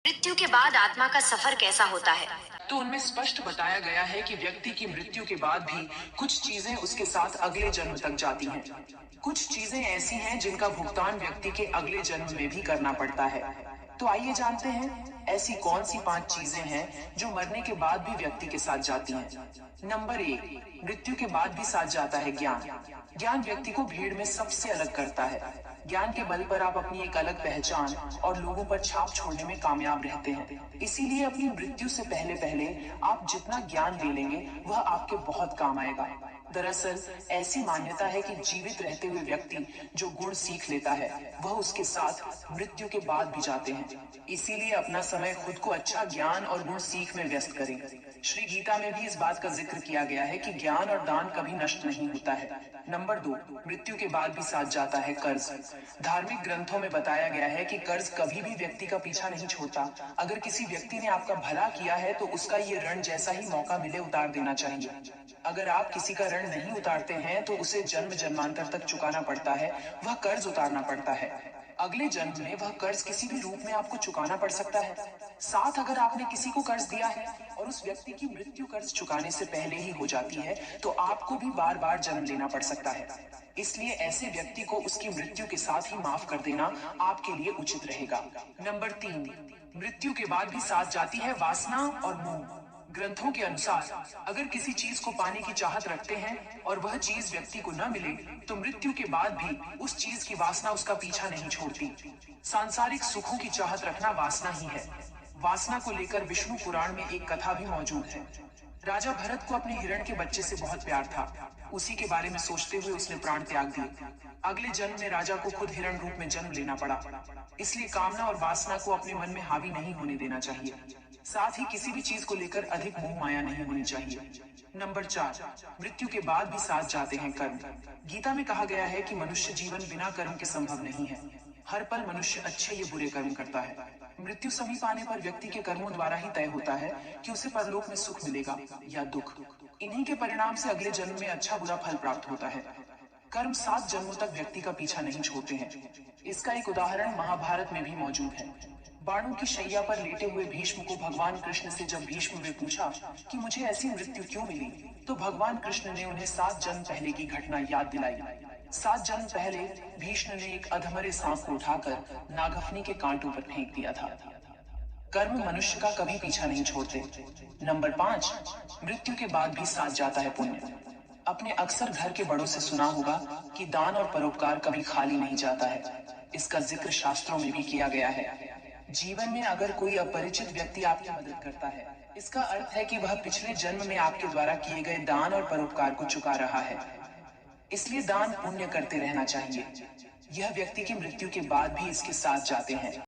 मृत्यु के बाद आत्मा का सफर कैसा होता है? तो उनमें स्पष्ट बताया गया है कि व्यक्ति की मृत्यु के बाद भी कुछ चीजें उसके साथ अगले जन्म तक जाती हैं। कुछ चीजें ऐसी हैं जिनका भुगतान व्यक्ति के अगले जन्म में भी करना पड़ता है। तो आइए जानते हैं ऐसी कौन सी 5 चीजें हैं जो मरने के बाद भी व्यक्ति के साथ जाती हैं। नंबर 1, मृत्यु के बाद भी साथ जाता है ज्ञान। ज्ञान व्यक्ति को भीड़ में सबसे अलग करता है। ज्ञान के बल पर आप अपनी एक अलग पहचान और लोगों पर छाप छोड़ने में कामयाब रहते हैं। इसीलिए अपनी मृत्यु से पहले पहले आप जितना ज्ञान ले लेंगे वह आपके बहुत काम आएगा। दरअसल ऐसी मान्यता है कि जीवित रहते हुए व्यक्ति जो गुण सीख लेता है वह उसके साथ मृत्यु के बाद भी जाते हैं। इसीलिए अपना समय खुद को अच्छा ज्ञान और गुण सीख में व्यस्त करें। श्री गीता में भी इस बात का जिक्र किया गया है कि ज्ञान और दान कभी नष्ट नहीं होता है। नंबर 2, मृत्यु के बाद भी साथ जाता है कर्ज। धार्मिक ग्रंथों में बताया गया है कि कर्ज कभी भी व्यक्ति का पीछा नहीं छोड़ता। अगर किसी व्यक्ति ने आपका भला किया है तो उसका ये ऋण जैसा ही मौका मिले उतार देना चाहिए। अगर आप किसी का ऋण नहीं उतारते हैं तो उसे जन्म जन्मांतर तक चुकाना पड़ता है, वह कर्ज उतारना पड़ता है। अगले जन्म में वह कर्ज किसी भी रूप में आपको चुकाना पड़ सकता है। साथ अगर आपने किसी को कर्ज दिया है और उस व्यक्ति की मृत्यु कर्ज चुकाने से पहले ही हो जाती है तो आपको भी बार बार जन्म लेना पड़ सकता है। इसलिए ऐसे व्यक्ति को उसकी मृत्यु के साथ ही माफ कर देना आपके लिए उचित रहेगा। नंबर 3, मृत्यु के बाद भी साथ जाती है वासना और मोह। ग्रंथों के अनुसार अगर किसी चीज को पाने की चाहत रखते हैं और वह चीज व्यक्ति को न मिले तो मृत्यु के बाद भी उस चीज की वासना उसका पीछा नहीं छोड़ती। सांसारिक सुखों की चाहत रखना वासना ही है। वासना को लेकर विष्णु पुराण में एक कथा भी मौजूद है। राजा भरत को अपने हिरण के बच्चे से बहुत प्यार था। उसी के बारे में सोचते हुए उसने प्राण त्याग दिए। अगले जन्म में राजा को खुद हिरण रूप में जन्म लेना पड़ा। इसलिए कामना और वासना को अपने मन में हावी नहीं होने देना चाहिए। साथ ही किसी भी चीज को लेकर अधिक मोह माया नहीं होनी चाहिए। नंबर 4, मृत्यु के बाद भी साथ जाते हैं कर्म। गीता में कहा गया है कि मनुष्य जीवन बिना कर्म के संभव नहीं है। हर पल मनुष्य अच्छे या बुरे कर्म करता है। मृत्यु समीप आने पर व्यक्ति के कर्मों द्वारा ही तय होता है कि उसे परलोक में सुख मिलेगा या दुख। इन्हीं के परिणाम से अगले जन्म में अच्छा बुरा फल प्राप्त होता है। कर्म 7 जन्मों तक व्यक्ति का पीछा नहीं छोड़ते हैं। इसका एक उदाहरण महाभारत में भी मौजूद है। बाणों की शैया पर लेटे हुए भीष्म को भगवान कृष्ण से जब भीष्म ने पूछा कि मुझे ऐसी मृत्यु क्यों मिली, तो भगवान कृष्ण ने उन्हें 7 जन्म पहले की घटना याद दिलाई। 7 जन्म पहले भीष्म ने एक अधमरे सांप को उठाकर नागफनी के कांटों पर फेंक दिया था। कर्म मनुष्य का कभी पीछा नहीं छोड़ते। नंबर 5, मृत्यु के बाद भी साथ जाता है पुण्य। अपने अक्सर घर के बड़ों से सुना होगा कि दान और परोपकार कभी खाली नहीं जाता है। इसका जिक्र शास्त्रों में भी किया गया है। जीवन में अगर कोई अपरिचित व्यक्ति आपकी मदद करता है, इसका अर्थ है कि वह पिछले जन्म में आपके द्वारा किए गए दान और परोपकार को चुका रहा है। इसलिए दान पुण्य करते रहना चाहिए। यह व्यक्ति की मृत्यु के बाद भी इसके साथ जाते हैं।